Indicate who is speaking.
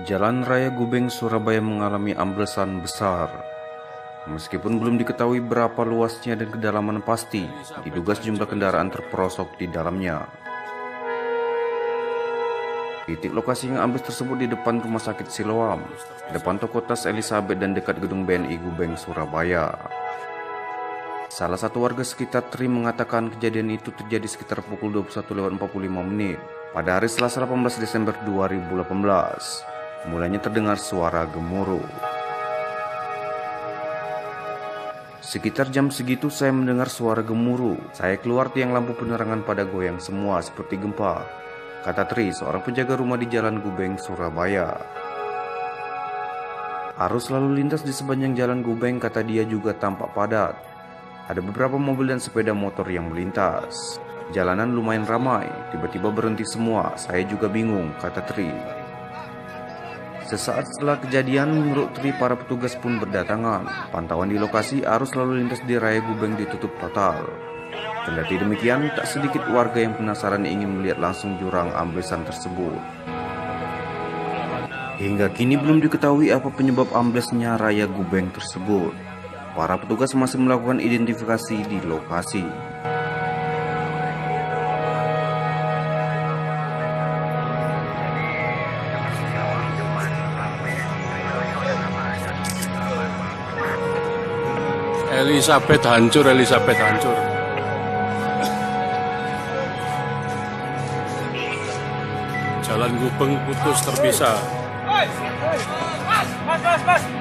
Speaker 1: Jalan Raya Gubeng, Surabaya mengalami amblesan besar. Meskipun belum diketahui berapa luasnya dan kedalaman pasti, diduga sejumlah kendaraan terperosok di dalamnya. Titik lokasi yang ambles tersebut di depan Rumah Sakit Siloam, depan toko tas Elizabeth dan dekat gedung BNI Gubeng, Surabaya. Salah satu warga sekitar Tri mengatakan kejadian itu terjadi sekitar pukul 21.45 pada hari Selasa 18 Desember 2018. Mulanya terdengar suara gemuruh. Sekitar jam segitu saya mendengar suara gemuruh. Saya keluar, tiang lampu penerangan pada goyang semua seperti gempa, kata Tri, seorang penjaga rumah di Jalan Gubeng, Surabaya. Arus lalu lintas di sepanjang Jalan Gubeng, kata dia, juga tampak padat. Ada beberapa mobil dan sepeda motor yang melintas. Jalanan lumayan ramai, tiba-tiba berhenti semua. Saya juga bingung, kata Tri. Sesaat setelah kejadian, menurut Tri, para petugas pun berdatangan. Pantauan di lokasi, arus lalu lintas di Raya Gubeng ditutup total. Kendati demikian, tak sedikit warga yang penasaran ingin melihat langsung jurang amblesan tersebut. Hingga kini belum diketahui apa penyebab amblesnya Raya Gubeng tersebut. Para petugas masih melakukan identifikasi di lokasi.
Speaker 2: Elizabeth hancur. Jalan Gubeng putus terpisah.
Speaker 3: Mas.